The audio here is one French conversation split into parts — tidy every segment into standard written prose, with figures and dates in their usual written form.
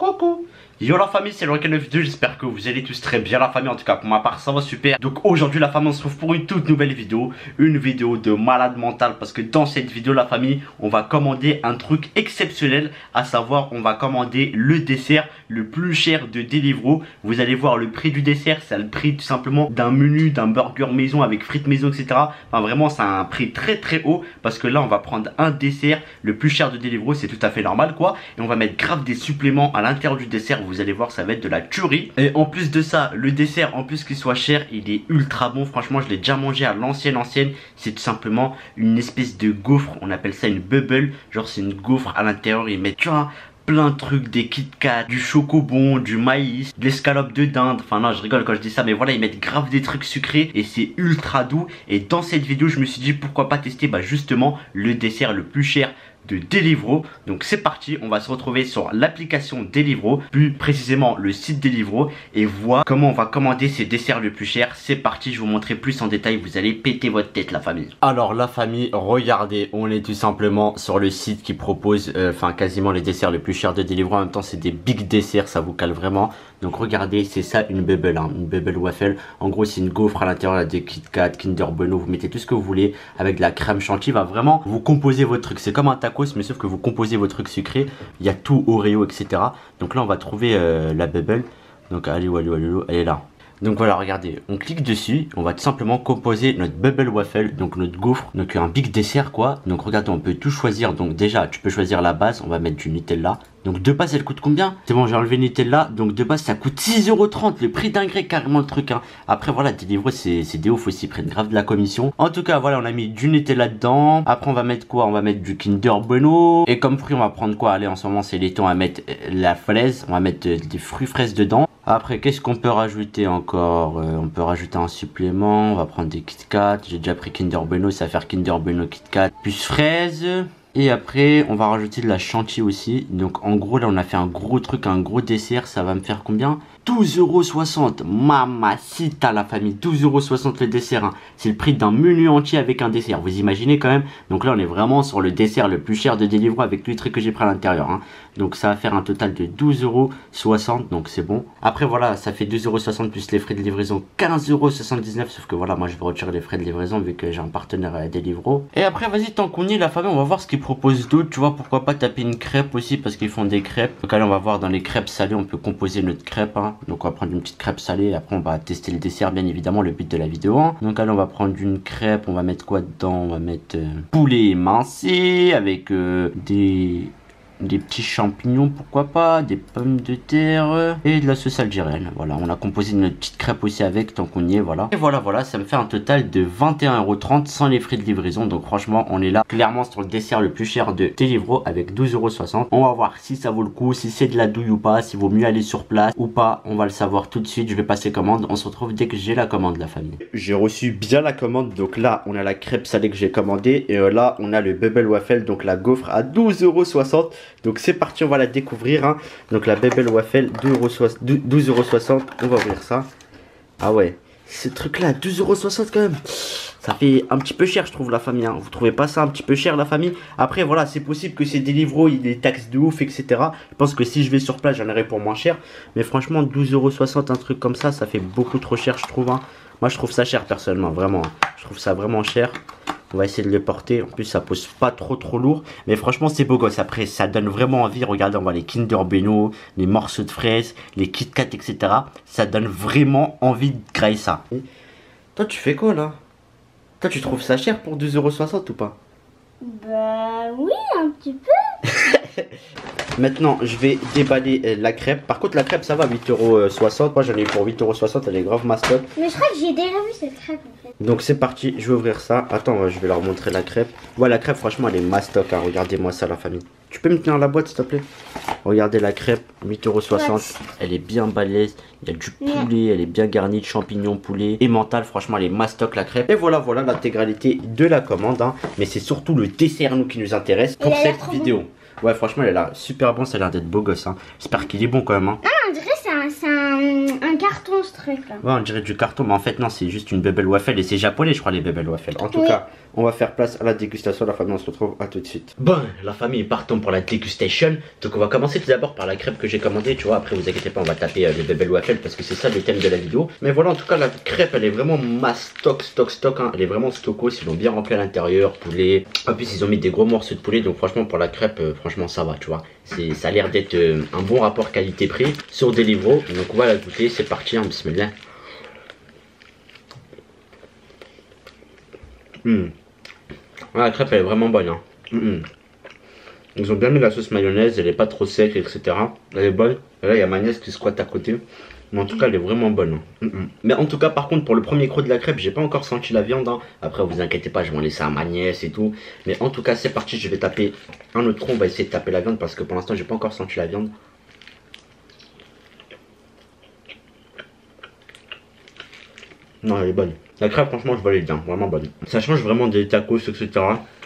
Coucou. Yo la famille, c'est le Requin 92, j'espère que vous allez tous très bien la famille, en tout cas pour ma part ça va super. Donc aujourd'hui la famille on se retrouve pour une toute nouvelle vidéo, une vidéo de malade mental. Parce que dans cette vidéo la famille, on va commander un truc exceptionnel. À savoir, on va commander le dessert le plus cher de Deliveroo. Vous allez voir le prix du dessert, c'est le prix tout simplement d'un menu, d'un burger maison avec frites maison etc. Enfin vraiment c'est un prix très très haut. Parce que là on va prendre un dessert le plus cher de Deliveroo, c'est tout à fait normal quoi. Et on va mettre grave des suppléments à l'intérieur du dessert. Vous allez voir, ça va être de la tuerie. Et en plus de ça, le dessert, en plus qu'il soit cher, il est ultra bon. Franchement, je l'ai déjà mangé à l'ancienne. C'est tout simplement une espèce de gaufre. On appelle ça une bubble. Genre, c'est une gaufre à l'intérieur. Ils mettent, tu vois, plein de trucs, des Kit Kat, du chocobon, du maïs, de l'escalope de dinde. Enfin non, je rigole quand je dis ça, mais voilà, ils mettent grave des trucs sucrés et c'est ultra doux. Et dans cette vidéo, je me suis dit pourquoi pas tester justement le dessert le plus cher de Deliveroo. Donc c'est parti, on va se retrouver sur l'application Deliveroo, plus précisément le site Deliveroo, et voir comment on va commander ces desserts le plus cher. C'est parti, je vais vous montrer plus en détail, vous allez péter votre tête la famille. Alors la famille, regardez, on est tout simplement sur le site qui propose quasiment les desserts les plus chers de Deliveroo. En même temps c'est des big desserts, ça vous cale vraiment. Donc regardez, c'est ça une bubble, une bubble waffle. En gros c'est une gaufre à l'intérieur, des Kit Kat, Kinder Bueno, vous mettez tout ce que vous voulez avec de la crème chantilly, va vraiment vous composer votre truc. C'est comme un taco mais sauf que vous composez votre truc sucré. Il y a tout, Oreo etc. Donc là on va trouver la bubble. Donc allez, elle est là. Donc voilà, regardez, on clique dessus, on va tout simplement composer notre bubble waffle, donc notre gaufre, donc un big dessert quoi. Donc regardez, on peut tout choisir. Donc déjà tu peux choisir la base, on va mettre du Nutella. Donc de base elle coûte combien? C'est bon, j'ai enlevé Nutella. Donc de base ça coûte 6,30 €, le prix d'un grec carrément le truc hein. Après voilà, Deliveroo c'est des ouf aussi, ils prennent grave de la commission. En tout cas voilà, on a mis du Nutella dedans. Après on va mettre quoi? On va mettre du Kinder Bueno. Et comme fruit on va prendre quoi? Allez, en ce moment c'est l'été, on va mettre la fraise. On va mettre des fruits fraises dedans. Après qu'est-ce qu'on peut rajouter encore? On peut rajouter un supplément. On va prendre des Kit Kat. J'ai déjà pris Kinder Bueno, ça va faire Kinder Bueno Kit Kat plus fraise. Et après on va rajouter de la chantilly aussi. Donc en gros là on a fait un gros truc, un gros dessert. Ça va me faire combien? 12,60 €. Mamacita la famille, 12,60 € le dessert hein. C'est le prix d'un menu entier avec un dessert. Vous imaginez quand même. Donc là on est vraiment sur le dessert le plus cher de Deliveroo avec tous les trucs que j'ai pris à l'intérieur hein. Donc ça va faire un total de 12,60 €. Donc c'est bon. Après voilà, ça fait 12,60 € plus les frais de livraison, 15,79 €. Sauf que voilà, moi je vais retirer les frais de livraison vu que j'ai un partenaire à Deliveroo. Et après vas-y, tant qu'on y est la famille, on va voir ce qu'ils proposent d'autre. Tu vois, pourquoi pas taper une crêpe aussi, parce qu'ils font des crêpes. Donc allez, on va voir dans les crêpes salées, on peut composer notre crêpe hein. Donc on va prendre une petite crêpe salée et après on va tester le dessert, bien évidemment, le but de la vidéo hein. Donc allez, on va prendre une crêpe, on va mettre quoi dedans? On va mettre poulet émincé avec des petits champignons, pourquoi pas, des pommes de terre et de la sauce algérienne. Voilà, on a composé une petite crêpe aussi avec, tant qu'on y est, voilà. Et voilà, ça me fait un total de 21,30 € sans les frais de livraison. Donc franchement, on est là clairement sur le dessert le plus cher de Deliveroo avec 12,60 €. On va voir si ça vaut le coup, si c'est de la douille ou pas, s'il vaut mieux aller sur place ou pas. On va le savoir tout de suite. Je vais passer commande. On se retrouve dès que j'ai la commande, la famille. J'ai reçu bien la commande. Donc là, on a la crêpe salée que j'ai commandée. Et là, on a le bubble waffle, donc la gaufre à 12,60 €. Donc c'est parti, on va la découvrir hein. Donc la bubble waffle, 12,60 €. On va ouvrir ça. Ah ouais, ce truc là, 12,60 € quand même. Ça fait un petit peu cher je trouve la famille hein. Vous trouvez pas ça un petit peu cher la famille? Après voilà, c'est possible que c'est Deliveroo, il y ait des taxes de ouf etc. Je pense que si je vais sur place j'en aurai pour moins cher. Mais franchement 12,60 €, un truc comme ça fait beaucoup trop cher je trouve hein. Moi je trouve ça cher personnellement, vraiment hein. Je trouve ça vraiment cher. On va essayer de le porter. En plus, ça pose pas trop lourd. Mais franchement, c'est beau gosse. Après, ça donne vraiment envie. Regardez, on voit les Kinder Bueno, les morceaux de fraises, les Kit Kat, etc. Ça donne vraiment envie de grailler ça. Et toi, tu fais quoi là? Toi, tu trouves ça cher pour 12,60 € ou pas? Bah oui, un petit peu. Maintenant, je vais déballer la crêpe. Par contre, la crêpe, ça va, 8,60 €. Moi, j'en ai eu pour 8,60 €. Elle est grave mastoc. Mais je crois que j'ai déjà vu cette crêpe en fait. Donc, c'est parti. Je vais ouvrir ça. Attends, je vais leur montrer la crêpe. Ouais, la crêpe, franchement, elle est mastoc hein. Regardez-moi ça, la famille. Tu peux me tenir la boîte, s'il te plaît? Regardez la crêpe, 8,60 €. Elle est bien balèze. Il y a du poulet. Elle est bien garnie de champignons, poulet et mental. Franchement, elle est mastoc, la crêpe. Et voilà l'intégralité de la commande hein. Mais c'est surtout le dessert, nous, qui nous intéresse pour cette vidéo. Bon. Ouais, franchement, elle a l'air super bon. Ça a l'air d'être beau gosse hein. J'espère qu'il est bon quand même hein. Ah, on dirait c'est un carton ce truc là. Ouais, on dirait du carton, mais en fait non, c'est juste une bubble waffle et c'est japonais je crois les bubble waffle. En tout cas, on va faire place à la dégustation, la famille, on se retrouve à tout de suite. Bon, la famille, partons pour la dégustation. Donc on va commencer tout d'abord par la crêpe que j'ai commandée, tu vois, après vous inquiétez pas, on va taper les bubble waffle parce que c'est ça le thème de la vidéo. Mais voilà, en tout cas la crêpe elle est vraiment stock hein. Elle est vraiment stockos, ils l'ont bien rempli à l'intérieur, poulet. En plus ils ont mis des gros morceaux de poulet, donc franchement pour la crêpe, franchement ça va, tu vois. Ça a l'air d'être un bon rapport qualité-prix sur Deliveroo. Donc on va la goûter, c'est parti, hein, bismillah. La crêpe elle est vraiment bonne hein. Ils ont bien mis la sauce mayonnaise, elle est pas trop sec, etc. Elle est bonne. Et là il y a ma nièce qui squatte à côté. Mais en tout cas elle est vraiment bonne hein. Mais en tout cas par contre pour le premier croc de la crêpe, j'ai pas encore senti la viande hein. Après vous inquiétez pas, je vais en laisser à ma nièce et tout. Mais en tout cas c'est parti, je vais taper un autre tronc. On va essayer de taper la viande parce que pour l'instant j'ai pas encore senti la viande. Non, elle est bonne. La crêpe, franchement, je valide bien. Vraiment bonne. Ça change vraiment des tacos, etc.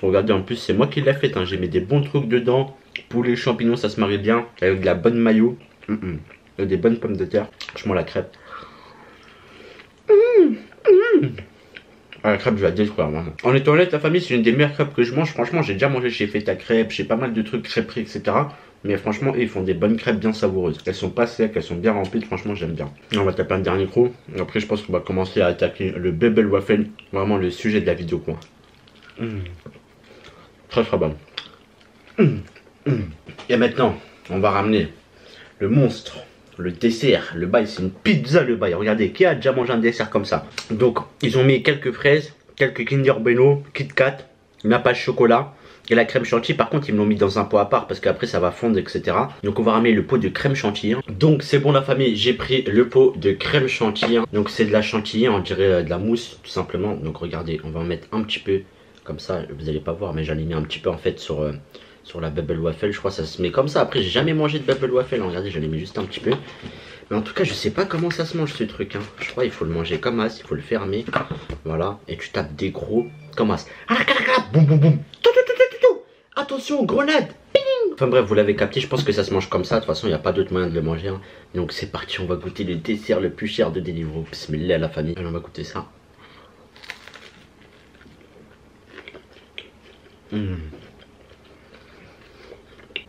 Regardez, en plus, c'est moi qui l'ai fait. Hein. J'ai mis des bons trucs dedans. Poulet, champignons, ça se marie bien. Avec de la bonne mayo. Et des bonnes pommes de terre. Franchement, la crêpe. Ah, la crêpe, je vais la détruire, vraiment. En étant honnête, la famille, c'est une des meilleures crêpes que je mange. Franchement, j'ai déjà mangé chez Feta Crêpe. J'ai pas mal de trucs crêperies, etc. Mais franchement, ils font des bonnes crêpes bien savoureuses. Elles sont pas secs, elles sont bien remplies. Franchement, j'aime bien. On va taper un dernier croc. Après, je pense qu'on va commencer à attaquer le bubble waffle. Vraiment le sujet de la vidéo, quoi. Très très bon. Et maintenant, on va ramener le monstre. Le dessert, le bail, c'est une pizza le bail. Regardez, qui a déjà mangé un dessert comme ça? Donc, ils ont mis quelques fraises, quelques Kinder Bueno, Kit Kat, une nappage chocolat et la crème chantilly. Par contre, ils me l'ont mis dans un pot à part parce qu'après ça va fondre, etc. Donc, on va ramener le pot de crème chantilly. Donc, c'est bon la famille, j'ai pris le pot de crème chantilly. Donc, c'est de la chantilly, on dirait de la mousse tout simplement. Donc, regardez, on va en mettre un petit peu comme ça. Vous n'allez pas voir, mais j'en ai mis un petit peu en fait sur la bubble waffle. Je crois que ça se met comme ça. Après j'ai jamais mangé de bubble waffle, regardez, j'en ai mis juste un petit peu. Mais en tout cas je sais pas comment ça se mange ce truc hein. Je crois qu'il faut le manger comme as, il faut le fermer. Voilà, et tu tapes des gros comme as. Boum boum boum. Attention, grenade. Enfin bref, vous l'avez capté, je pense que ça se mange comme ça. De toute façon il n'y a pas d'autre moyen de le manger hein. Donc c'est parti, on va goûter le dessert le plus cher de Deliveroo. Bismillah la famille. Alors on va goûter ça.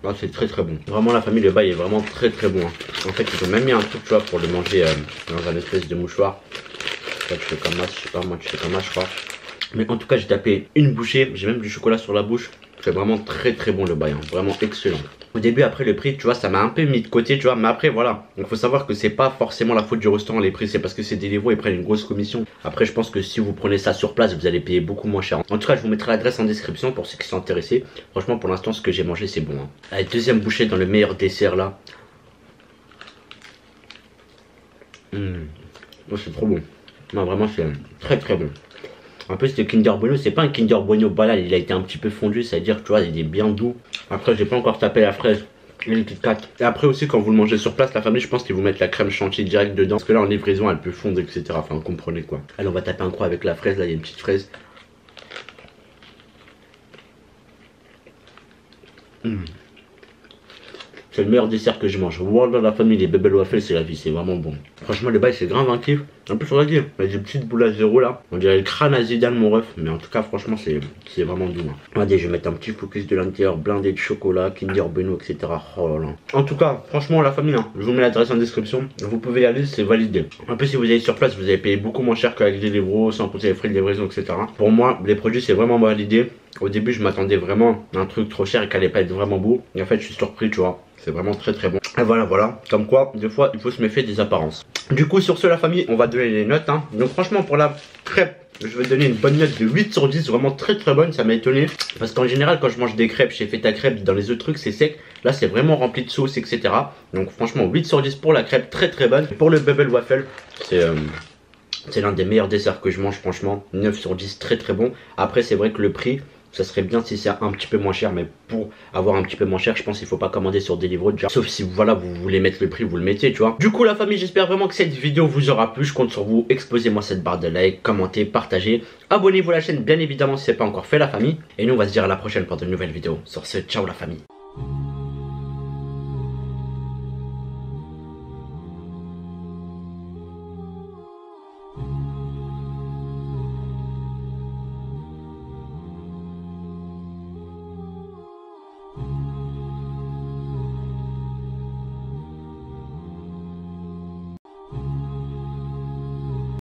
Oh, c'est très très bon. Vraiment la famille, le bail est vraiment très très bon hein. En fait ils ont même mis un truc tu vois pour le manger dans un espèce de mouchoir. Toi tu fais comme as, je sais pas, moi tu fais comme as je crois. Mais en tout cas j'ai tapé une bouchée, j'ai même du chocolat sur la bouche. C'est vraiment très très bon le bail hein. Vraiment excellent. Au début après le prix tu vois ça m'a un peu mis de côté tu vois. Mais après voilà, il faut savoir que c'est pas forcément la faute du restaurant les prix. C'est parce que c'est Deliveroo, ils prennent une grosse commission. Après je pense que si vous prenez ça sur place vous allez payer beaucoup moins cher. En tout cas je vous mettrai l'adresse en description pour ceux qui sont intéressés. Franchement pour l'instant ce que j'ai mangé c'est bon hein. Allez, deuxième bouchée dans le meilleur dessert là. Oh, c'est trop bon. Non vraiment c'est très très bon. En plus le Kinder Bueno c'est pas un Kinder Bueno balade, il a été un petit peu fondu, c'est à dire tu vois il est bien doux. Après j'ai pas encore tapé la fraise et le Kit Kat. Et après aussi quand vous le mangez sur place la famille je pense qu'ils vous mettent la crème chantilly direct dedans. Parce que là en livraison elle peut fondre etc. Enfin vous comprenez quoi. Allez on va taper un croc avec la fraise, là il y a une petite fraise. C'est le meilleur dessert que je mange. Voilà la famille, les bubble waffles c'est la vie, c'est vraiment bon. Franchement le bail c'est grave un kiff. En plus regardez, il y a des petites boules à zéro là. On dirait le crâne à Zidane mon ref. Mais en tout cas franchement c'est vraiment doux hein. Regardez je vais mettre un petit focus de l'intérieur, blindé de chocolat, Kinder Bueno etc. Oh là là. En tout cas franchement la famille hein, je vous mets l'adresse en description. Vous pouvez y aller, c'est validé. En plus si vous allez sur place vous allez payer beaucoup moins cher qu'avec Deliveroo, sans compter les frais de livraison etc. Pour moi les produits c'est vraiment validé. Au début je m'attendais vraiment à un truc trop cher et qu'elle allait pas être vraiment beau. Et en fait je suis surpris tu vois. C'est vraiment très très bon. Et voilà. Comme quoi, des fois, il faut se méfier des apparences. Du coup, sur ce, la famille, on va donner les notes. Hein. Donc franchement, pour la crêpe, je vais donner une bonne note de 8 sur 10. Vraiment très très bonne, ça m'a étonné. Parce qu'en général, quand je mange des crêpes chez Feta Crêpe, dans les autres trucs, c'est sec. Là, c'est vraiment rempli de sauce, etc. Donc franchement, 8 sur 10 pour la crêpe, très très bonne. Pour le bubble waffle, c'est l'un des meilleurs desserts que je mange, franchement. 9 sur 10, très très bon. Après, c'est vrai que le prix... ça serait bien si c'est un petit peu moins cher, mais pour avoir un petit peu moins cher, je pense qu'il faut pas commander sur Deliveroo déjà. Sauf si voilà, vous voulez mettre le prix, vous le mettez, tu vois. Du coup la famille, j'espère vraiment que cette vidéo vous aura plu. Je compte sur vous, exposez-moi cette barre de like, commentez, partagez, abonnez-vous à la chaîne bien évidemment si c'est pas encore fait la famille. Et nous on va se dire à la prochaine pour de nouvelles vidéos. Sur ce, ciao la famille.